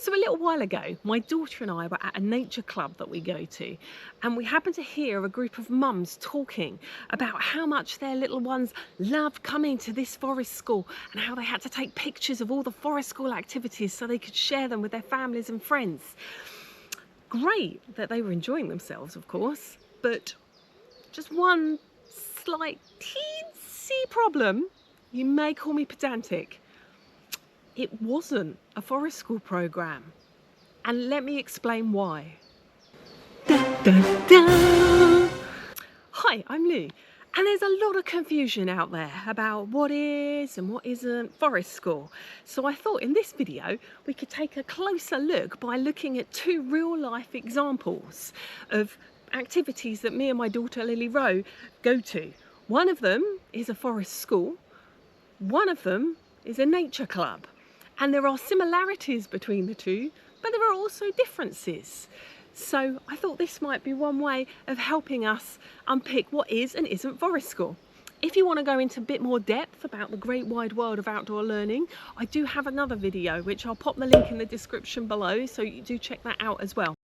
So a little while ago, my daughter and I were at a nature club that we go to, and we happened to hear a group of mums talking about how much their little ones loved coming to this forest school and how they had to take pictures of all the forest school activities so they could share them with their families and friends. Great that they were enjoying themselves, of course, but just one slight teensy problem. You may call me pedantic. It wasn't a forest school programme, and let me explain why. Da, da, da. Hi, I'm Lou, and there's a lot of confusion out there about what is and what isn't forest school. So I thought in this video we could take a closer look by looking at two real-life examples of activities that me and my daughter Lily-Roe go to. One of them is a forest school, one of them is a nature club. And there are similarities between the two, but there are also differences. So I thought this might be one way of helping us unpick what is and isn't forest school. If you want to go into a bit more depth about the great wide world of outdoor learning, I do have another video, which I'll pop the link in the description below, so you do check that out as well.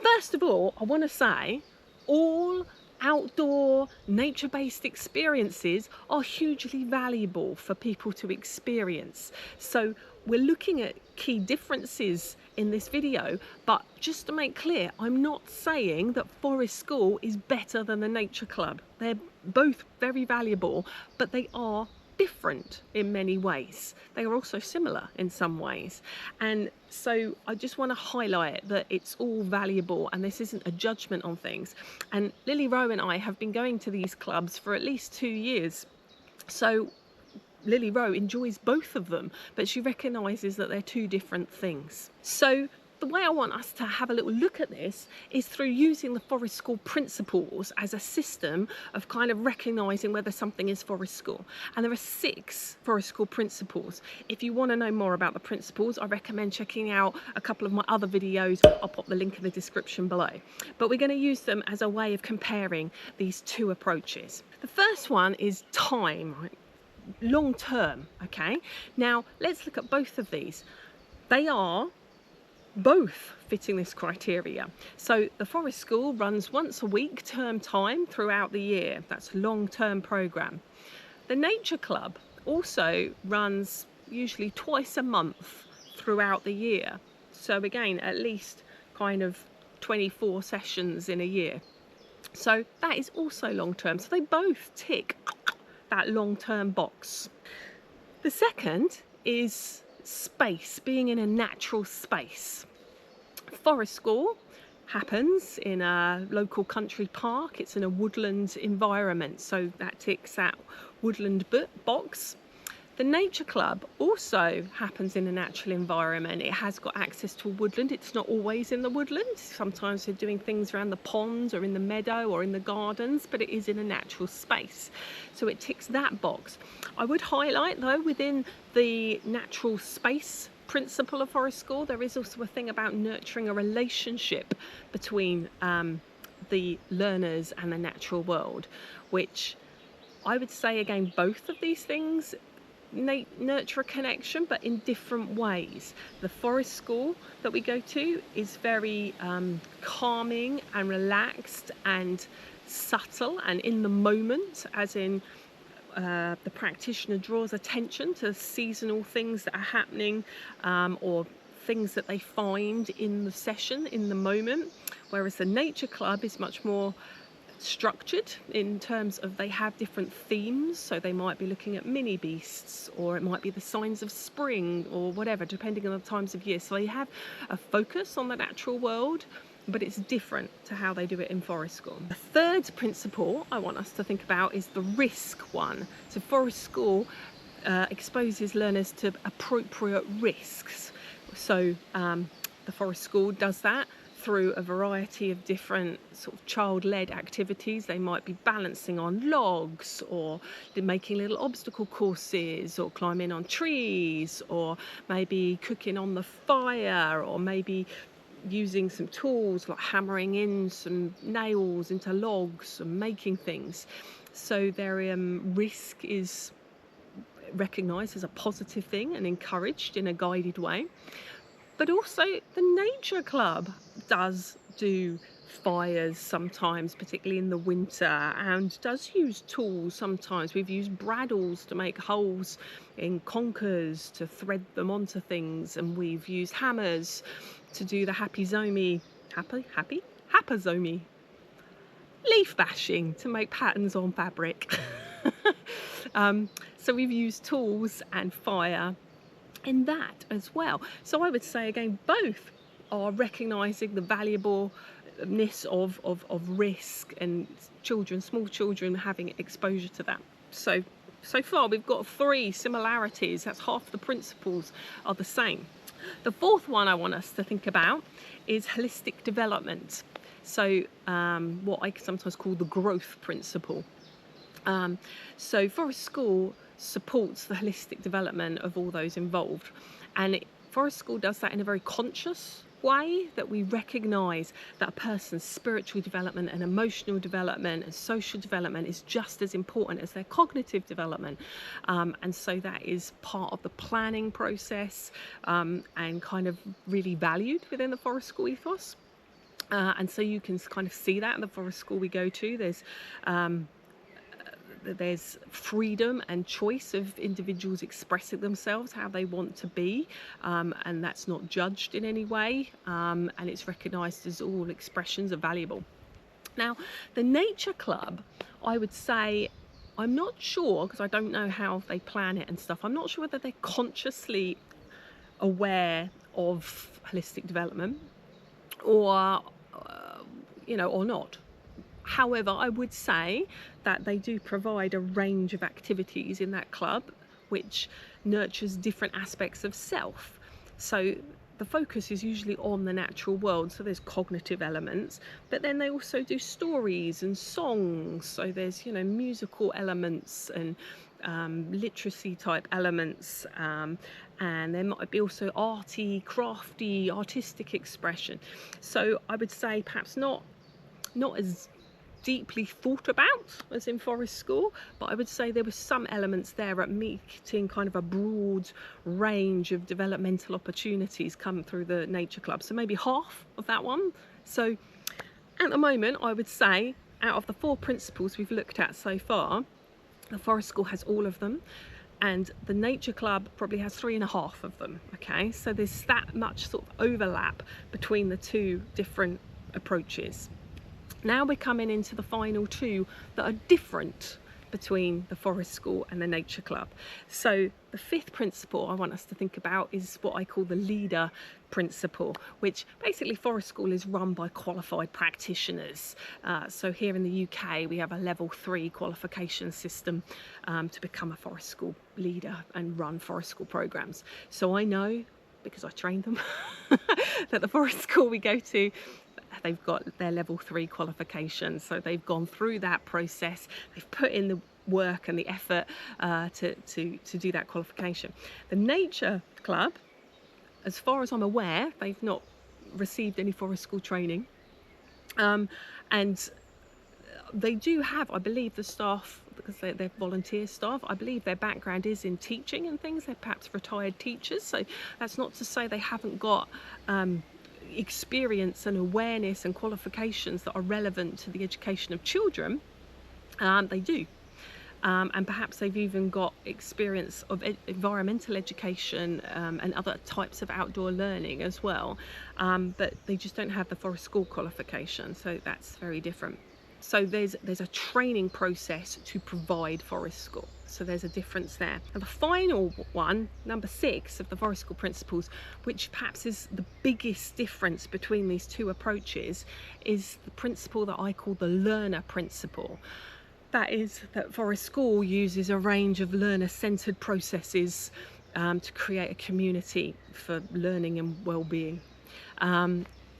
First of all, I want to say all outdoor nature-based experiences are hugely valuable for people to experience. So we're looking at key differences in this video, but just to make clear, I'm not saying that forest school is better than the nature club. They're both very valuable, but they are different in many ways. They are also similar in some ways, and so I just want to highlight that it's all valuable and this isn't a judgment on things. And Lily-Roe and I have been going to these clubs for at least 2 years, so Lily-Roe enjoys both of them, but she recognises that they're two different things. So the way I want us to have a little look at this is through using the forest school principles as a system of kind of recognising whether something is forest school. And there are 6 forest school principles. If you want to know more about the principles, I recommend checking out a couple of my other videos. I'll pop the link in the description below. But we're going to use them as a way of comparing these two approaches. The first one is time, right? Long term. Okay, now let's look at both of these. They are both fitting this criteria. So the forest school runs once a week, term time, throughout the year. That's a long-term program. The nature club also runs usually twice a month throughout the year. So again, at least kind of 24 sessions in a year. So that is also long-term. So they both tick that long-term box. The second is space, being in a natural space. Forest school happens in a local country park. It's in a woodland environment, so that ticks that woodland box. The nature club also happens in a natural environment. It has got access to a woodland. It's not always in the woodland. Sometimes they're doing things around the ponds or in the meadow or in the gardens, but it is in a natural space. So it ticks that box. I would highlight though, within the natural space principle of forest school, there is also a thing about nurturing a relationship between the learners and the natural world, which I would say again, both of these things nurture a connection, but in different ways. The forest school that we go to is very calming and relaxed and subtle and in the moment, as in the practitioner draws attention to seasonal things that are happening or things that they find in the session in the moment, whereas the nature club is much more structured in terms of they have different themes. So they might be looking at mini beasts, or it might be the signs of spring or whatever, depending on the times of year. So they have a focus on the natural world, but it's different to how they do it in forest school. The third principle I want us to think about is the risk one. So forest school exposes learners to appropriate risks. So the forest school does that through a variety of different sort of child-led activities. They might be balancing on logs, or making little obstacle courses, or climbing on trees, or maybe cooking on the fire, or maybe using some tools like hammering in some nails into logs and making things. So their risk is recognised as a positive thing and encouraged in a guided way. But also the nature club does do fires sometimes, particularly in the winter, and does use tools sometimes. We've used braddles to make holes in conkers to thread them onto things, and we've used hammers to do the hapazomi leaf bashing to make patterns on fabric. So we've used tools and fire in that as well. So I would say again, both are recognising the valuableness of risk and small children having exposure to that. So far we've got 3 similarities. That's half the principles are the same. The fourth one I want us to think about is holistic development. So what I sometimes call the growth principle. So Forest School supports the holistic development of all those involved, and Forest School does that in a very conscious way, that we recognise that a person's spiritual development and emotional development and social development is just as important as their cognitive development, and so that is part of the planning process, and kind of really valued within the Forest School ethos. And so you can kind of see that in the Forest School we go to. There's freedom and choice of individuals expressing themselves how they want to be, and that's not judged in any way, and it's recognised as all expressions are valuable. Now, the Nature Club, I would say, I'm not sure, because I don't know how they plan it and stuff, I'm not sure whether they're consciously aware of holistic development or or not. However, I would say that they do provide a range of activities in that club which nurtures different aspects of self. So the focus is usually on the natural world, so there's cognitive elements, but then they also do stories and songs, so there's musical elements and literacy type elements, and there might be also arty, crafty, artistic expression. So I would say perhaps not as deeply thought about as in Forest School, but I would say there were some elements there at meeting kind of a broad range of developmental opportunities come through the Nature Club. So maybe half of that one. So at the moment, I would say out of the 4 principles we've looked at so far, the Forest School has all of them, and the Nature Club probably has 3.5 of them. Okay, so there's that much sort of overlap between the 2 different approaches. Now we're coming into the final 2 that are different between the Forest School and the Nature Club. So the 5th principle I want us to think about is what I call the leader principle, which basically Forest School is run by qualified practitioners. So here in the UK we have a level 3 qualification system to become a Forest School leader and run Forest School programs. So I know, because I trained them, that the Forest School we go to, they've got their level 3 qualification, so they've gone through that process, they've put in the work and the effort to do that qualification. The Nature Club, as far as I'm aware, they've not received any Forest School training, and they do have, I believe, the staff, because they're volunteer staff, I believe their background is in teaching and things. They're perhaps retired teachers, so that's not to say they haven't got experience and awareness and qualifications that are relevant to the education of children. They do, and perhaps they've even got experience of environmental education and other types of outdoor learning as well, but they just don't have the Forest School qualification, so that's very different. So there's a training process to provide Forest School. So there's a difference there. And the final one, number 6 of the Forest School principles, which perhaps is the biggest difference between these 2 approaches, is the principle that I call the learner principle. That is that Forest School uses a range of learner-centered processes to create a community for learning and well-being.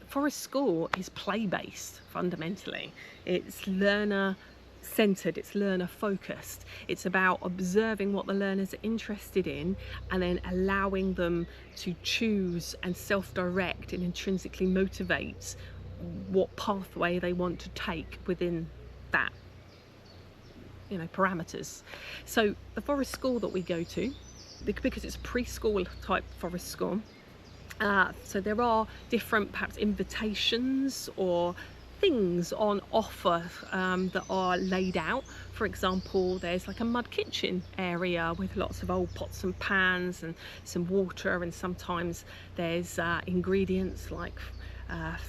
Forest School is play-based fundamentally. It's learner-centered, it's learner-focused. It's about observing what the learners are interested in and then allowing them to choose and self-direct and intrinsically motivate what pathway they want to take within that, parameters. So the Forest School that we go to, because it's preschool type Forest School, So there are different perhaps invitations or things on offer that are laid out. For example, there's like a mud kitchen area with lots of old pots and pans and some water, and sometimes there's ingredients like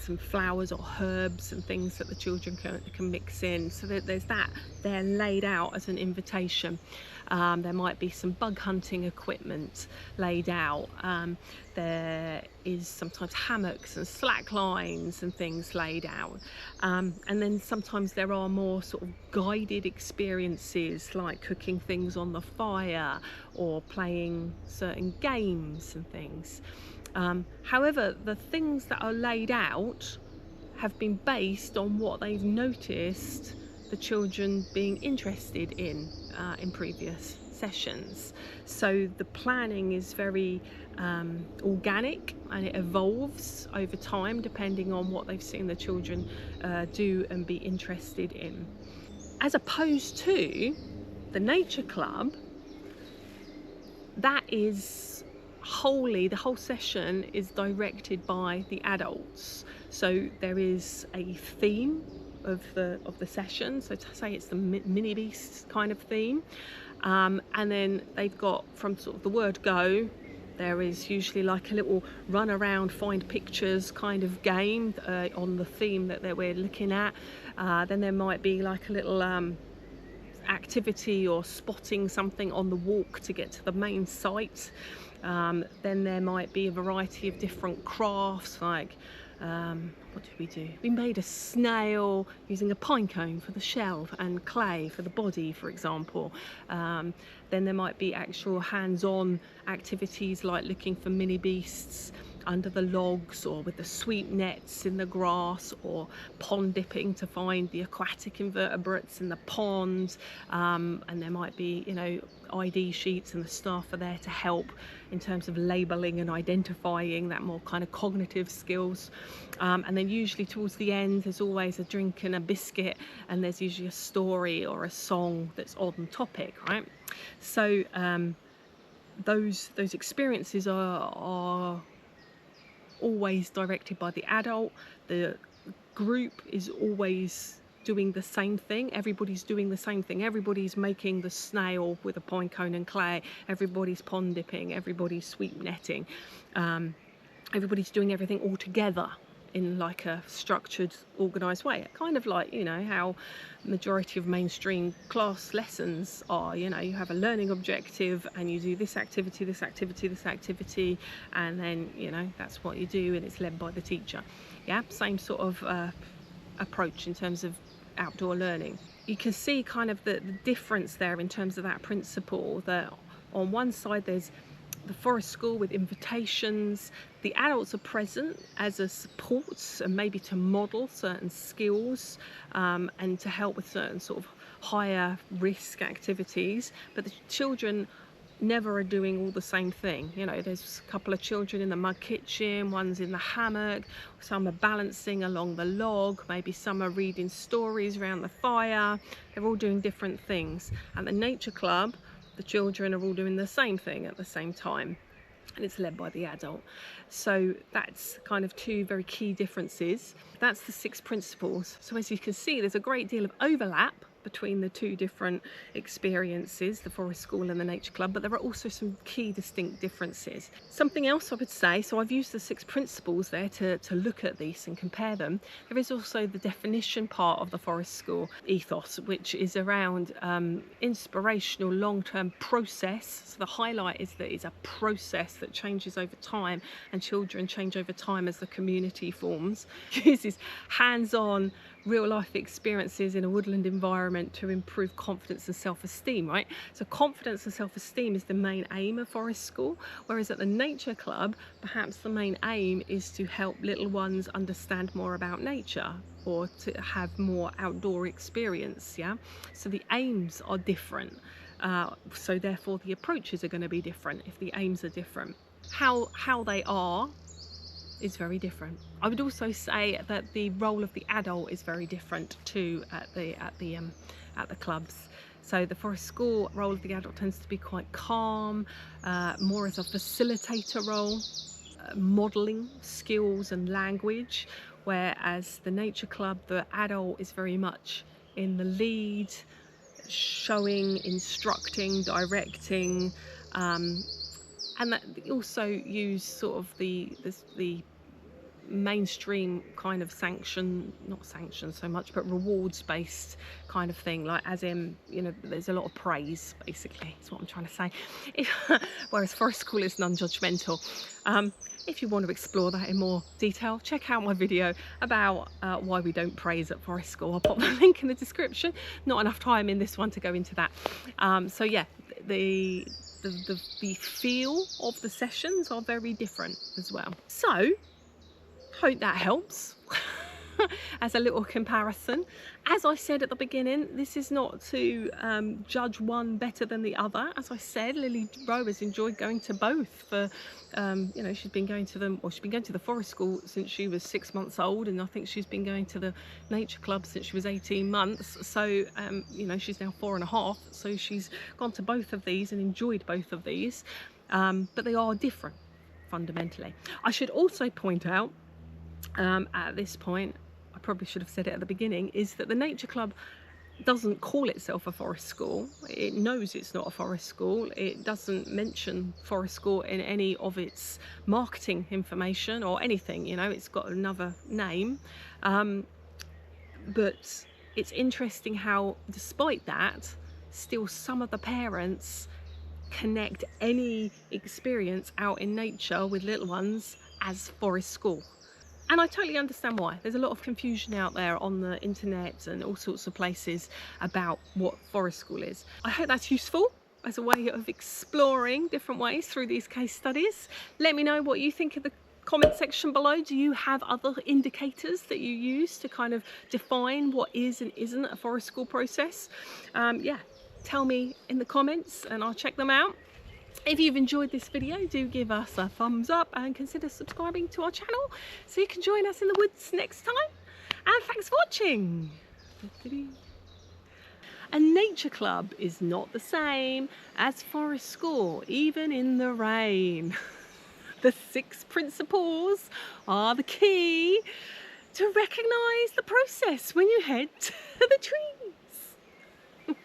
some flowers or herbs and things that the children can mix in. So there's that there laid out as an invitation. There might be some bug hunting equipment laid out. There is sometimes hammocks and slack lines and things laid out. And then sometimes there are more sort of guided experiences, like cooking things on the fire or playing certain games and things. However, the things that are laid out have been based on what they've noticed the children being interested in previous sessions. So the planning is very organic, and it evolves over time depending on what they've seen the children do and be interested in. As opposed to the nature club, that is the whole session is directed by the adults. So there is a theme of the session. So to say it's the mini beasts kind of theme, and then they've got, from sort of the word go, there is usually like a little run around, find pictures kind of game on the theme that we're looking at. Then there might be like a little activity or spotting something on the walk to get to the main site. Then there might be a variety of different crafts, like what did we do? We made a snail using a pine cone for the shell and clay for the body, for example. Then there might be actual hands-on activities like looking for mini beasts under the logs, or with the sweep nets in the grass, or pond dipping to find the aquatic invertebrates in the pond. And there might be, you know, ID sheets, and the staff are there to help in terms of labelling and identifying that more kind of cognitive skills. And then usually towards the end there's always a drink and a biscuit, and there's usually a story or a song that's on topic, right? So those experiences are always directed by the adult. The group is always doing the same thing. Everybody's doing the same thing. Everybody's making the snail with a pine cone and clay. Everybody's pond dipping. Everybody's sweep netting. Everybody's doing everything all together in like a structured, organised way. Kind of like, you know, how majority of mainstream class lessons are. You know, you have a learning objective and you do this activity, this activity, this activity, and then, you know, that's what you do, and it's led by the teacher. Yeah, same sort of approach in terms of outdoor learning. You can see kind of the difference there in terms of that principle, that on one side there's the forest school with invitations. The adults are present as a support and maybe to model certain skills and to help with certain sort of higher risk activities, but the children never are doing all the same thing. You know, there's a couple of children in the mud kitchen, one's in the hammock, some are balancing along the log, maybe some are reading stories around the fire. They're all doing different things. At the nature club, the children are all doing the same thing at the same time, and it's led by the adult. So that's kind of two very key differences. That's the 6 principles. So as you can see, there's a great deal of overlap between the two different experiences, the forest school and the nature club, but there are also some key distinct differences. Something else I would say, so I've used the 6 principles there to look at these and compare them. There is also the definition part of the forest school ethos, which is around inspirational long-term process. So the highlight is that it's a process that changes over time, and children change over time as the community forms. Uses hands-on real-life experiences in a woodland environment to improve confidence and self-esteem, right? So confidence and self-esteem is the main aim of forest school, whereas at the nature club, perhaps the main aim is to help little ones understand more about nature, or to have more outdoor experience. Yeah, so the aims are different, so therefore the approaches are going to be different if the aims are different. How they are is very different. I would also say that the role of the adult is very different too at the clubs. So the forest school role of the adult tends to be quite calm, more as a facilitator role. modelling skills and language, whereas the nature club, the adult is very much in the lead, showing, instructing, directing, and that also use sort of the mainstream kind of not sanction so much, but rewards based kind of thing, like as in, you know, there's a lot of praise, basically, is what I'm trying to say. Whereas forest school is non-judgmental. If you want to explore that in more detail, check out my video about why we don't praise at forest school. I'll pop the link in the description. Not enough time in this one to go into that. So yeah, the feel of the sessions are very different as well. So hope that helps as a little comparison. As I said at the beginning, this is not to judge one better than the other. As I said, Lily-Roe has enjoyed going to both for you know, she's been going to the forest school since she was 6 months old, and I think she's been going to the nature club since she was 18 months. So you know, she's now 4.5, so she's gone to both of these and enjoyed both of these, but they are different fundamentally. I should also point out, at this point, I probably should have said it at the beginning, is that the nature club doesn't call itself a forest school. It knows it's not a forest school. It doesn't mention forest school in any of its marketing information or anything, you know, it's got another name. But it's interesting how, despite that, still some of the parents connect any experience out in nature with little ones as forest school. And I totally understand why. There's a lot of confusion out there on the internet and all sorts of places about what forest school is. I hope that's useful as a way of exploring different ways through these case studies. Let me know what you think in the comment section below. Do you have other indicators that you use to kind of define what is and isn't a forest school process? Yeah, tell me in the comments and I'll check them out. If you've enjoyed this video, do give us a thumbs up and consider subscribing to our channel so you can join us in the woods next time. And thanks for watching. A nature club is not the same as forest school, even in the rain. The 6 principles are the key to recognise the process when you head to the trees.